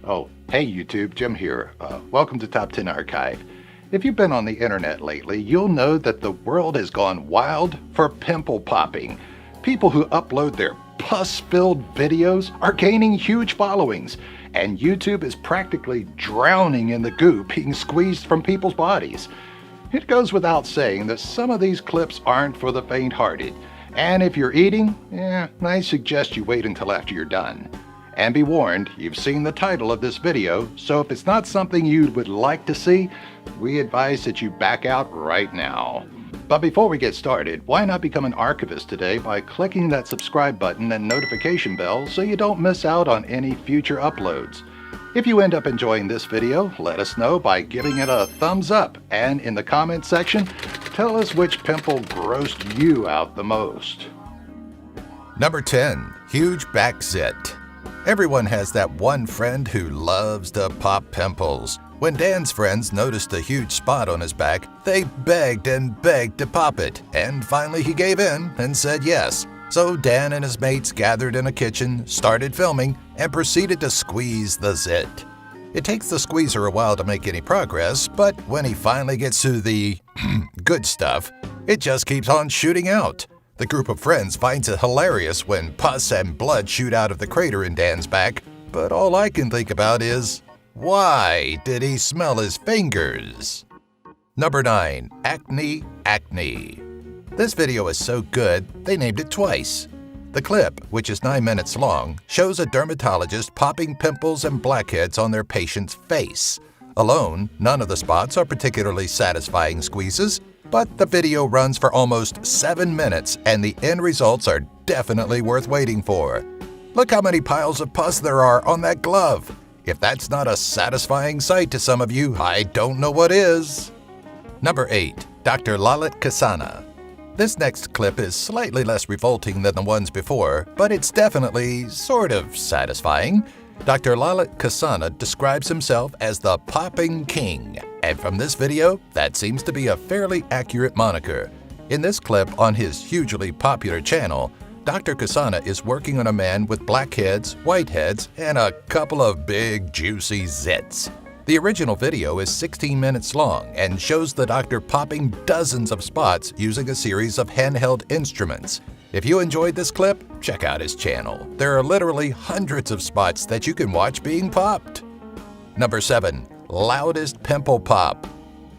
Oh, hey YouTube, Jim here. Welcome to Top 10 Archive. If you've been on the internet lately, you'll know that the world has gone wild for pimple popping. People who upload their pus-filled videos are gaining huge followings, and YouTube is practically drowning in the goo being squeezed from people's bodies. It goes without saying that some of these clips aren't for the faint-hearted, and if you're eating, I suggest you wait until after you're done. And be warned, you've seen the title of this video, so if it's not something you would like to see, we advise that you back out right now. But before we get started, why not become an archivist today by clicking that subscribe button and notification bell so you don't miss out on any future uploads. If you end up enjoying this video, let us know by giving it a thumbs up, and in the comment section, tell us which pimple grossed you out the most. Number 10. Huge back zit. Everyone has that one friend who loves to pop pimples. When Dan's friends noticed a huge spot on his back, they begged and begged to pop it, and finally he gave in and said yes. So Dan and his mates gathered in a kitchen, started filming, and proceeded to squeeze the zit. It takes the squeezer a while to make any progress, but when he finally gets to the good stuff, it just keeps on shooting out. The group of friends finds it hilarious when pus and blood shoot out of the crater in Dan's back, but all I can think about is, why did he smell his fingers? Number 9. Acne. This video is so good, they named it twice. The clip, which is 9 minutes long, shows a dermatologist popping pimples and blackheads on their patient's face. Alone, none of the spots are particularly satisfying squeezes, but the video runs for almost 7 minutes and the end results are definitely worth waiting for. Look how many piles of pus there are on that glove. If that's not a satisfying sight to some of you, I don't know what is. Number 8. Dr. Lalit Kasana. This next clip is slightly less revolting than the ones before, but it's definitely sort of satisfying. Dr. Lalit Kasana describes himself as the Popping King, and from this video, that seems to be a fairly accurate moniker. In this clip on his hugely popular channel, Dr. Kasana is working on a man with blackheads, whiteheads, and a couple of big juicy zits. The original video is 16 minutes long and shows the doctor popping dozens of spots using a series of handheld instruments. If you enjoyed this clip, check out his channel. There are literally hundreds of spots that you can watch being popped. Number 7. Loudest pimple pop.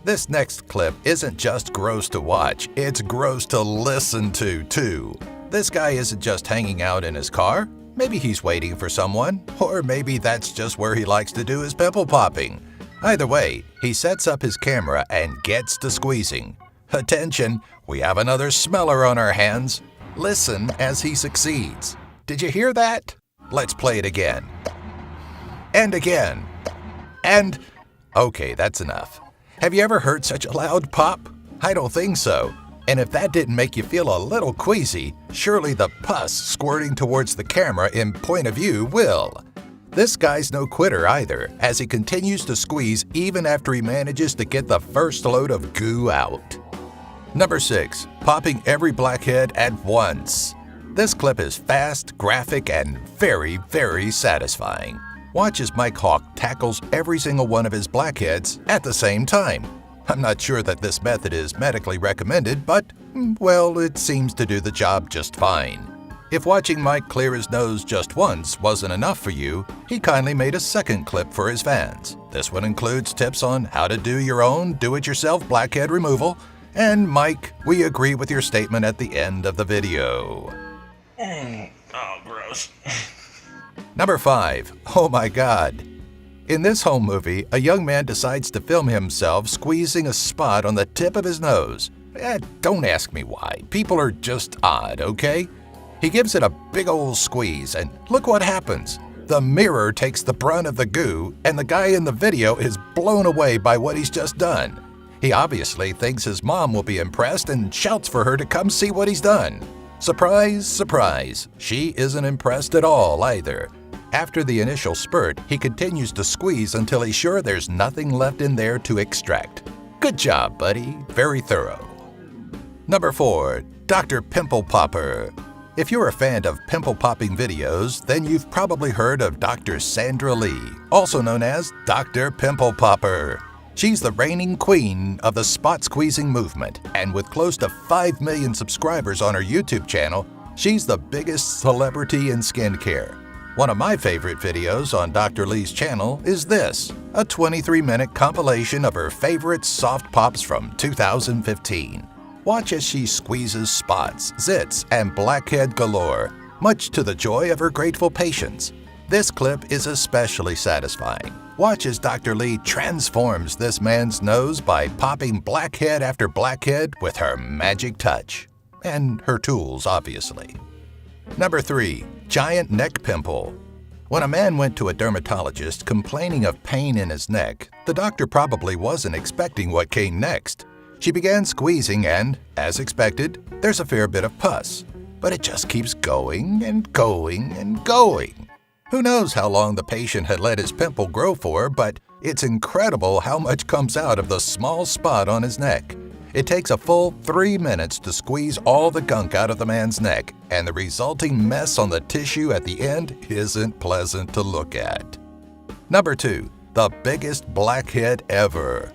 This next clip isn't just gross to watch, it's gross to listen to, too. This guy isn't just hanging out in his car. Maybe he's waiting for someone, or maybe that's just where he likes to do his pimple popping. Either way, he sets up his camera and gets to squeezing. Attention, we have another smeller on our hands. Listen as he succeeds. Did you hear that? Let's play it again. And again. And… okay, that's enough. Have you ever heard such a loud pop? I don't think so. And if that didn't make you feel a little queasy, surely the pus squirting towards the camera in point of view will. This guy's no quitter either, as he continues to squeeze even after he manages to get the first load of goo out. Number 6. Popping every blackhead at once. This clip is fast, graphic, and very, very satisfying. Watch as Mike Hawk tackles every single one of his blackheads at the same time. I'm not sure that this method is medically recommended, but, well, it seems to do the job just fine. If watching Mike clear his nose just once wasn't enough for you, he kindly made a second clip for his fans. This one includes tips on how to do your own do-it-yourself blackhead removal. And Mike, we agree with your statement at the end of the video. Oh, gross. Number 5. Oh my God. In this home movie, a young man decides to film himself squeezing a spot on the tip of his nose. Don't ask me why. People are just odd, okay? He gives it a big old squeeze, and look what happens. The mirror takes the brunt of the goo, and the guy in the video is blown away by what he's just done. He obviously thinks his mom will be impressed and shouts for her to come see what he's done. Surprise, surprise, she isn't impressed at all either. After the initial spurt, he continues to squeeze until he's sure there's nothing left in there to extract. Good job, buddy. Very thorough. Number 4. Dr. Pimple Popper. If you're a fan of pimple-popping videos, then you've probably heard of Dr. Sandra Lee, also known as Dr. Pimple Popper. She's the reigning queen of the spot-squeezing movement, and with close to 5 million subscribers on her YouTube channel, she's the biggest celebrity in skincare. One of my favorite videos on Dr. Lee's channel is this, a 23-minute compilation of her favorite soft pops from 2015. Watch as she squeezes spots, zits, and blackhead galore, much to the joy of her grateful patients. This clip is especially satisfying. Watch as Dr. Lee transforms this man's nose by popping blackhead after blackhead with her magic touch. And her tools, obviously. Number 3. Giant neck pimple. When a man went to a dermatologist complaining of pain in his neck, the doctor probably wasn't expecting what came next. She began squeezing and, as expected, there's a fair bit of pus. But it just keeps going and going and going. Who knows how long the patient had let his pimple grow for, but it's incredible how much comes out of the small spot on his neck. It takes a full 3 minutes to squeeze all the gunk out of the man's neck, and the resulting mess on the tissue at the end isn't pleasant to look at. Number 2. The biggest blackhead ever.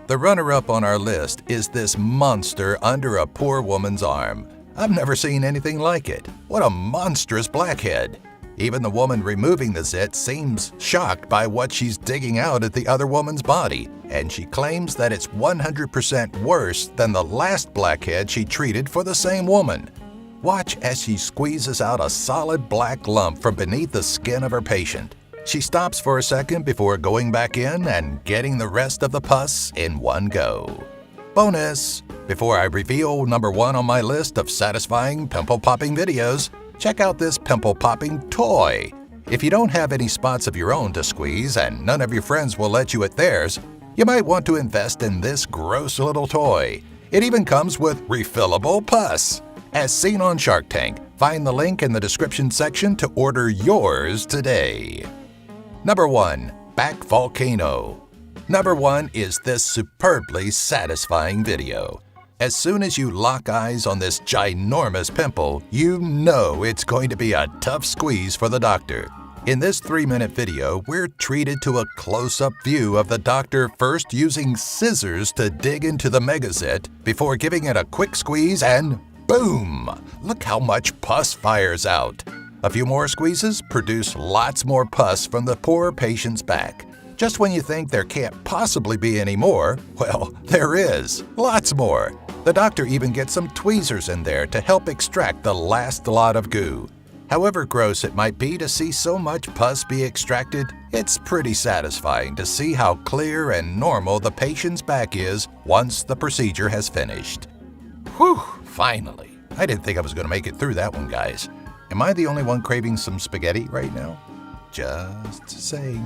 The runner-up on our list is this monster under a poor woman's arm. I've never seen anything like it. What a monstrous blackhead! Even the woman removing the zit seems shocked by what she's digging out at the other woman's body, and she claims that it's 100% worse than the last blackhead she treated for the same woman. Watch as she squeezes out a solid black lump from beneath the skin of her patient. She stops for a second before going back in and getting the rest of the pus in one go. Bonus! Before I reveal number 1 on my list of satisfying pimple-popping videos, check out this pimple-popping toy. If you don't have any spots of your own to squeeze and none of your friends will let you at theirs, you might want to invest in this gross little toy. It even comes with refillable pus. As seen on Shark Tank, find the link in the description section to order yours today. Number 1. Back Volcano. Number 1 is this superbly satisfying video. As soon as you lock eyes on this ginormous pimple, you know it's going to be a tough squeeze for the doctor. In this 3-minute video, we're treated to a close-up view of the doctor first using scissors to dig into the megazit before giving it a quick squeeze and boom! Look how much pus fires out. A few more squeezes produce lots more pus from the poor patient's back. Just when you think there can't possibly be any more, well, there is. Lots more. The doctor even gets some tweezers in there to help extract the last lot of goo. However gross it might be to see so much pus be extracted, it's pretty satisfying to see how clear and normal the patient's back is once the procedure has finished. Whew, finally. I didn't think I was going to make it through that one, guys. Am I the only one craving some spaghetti right now? Just saying.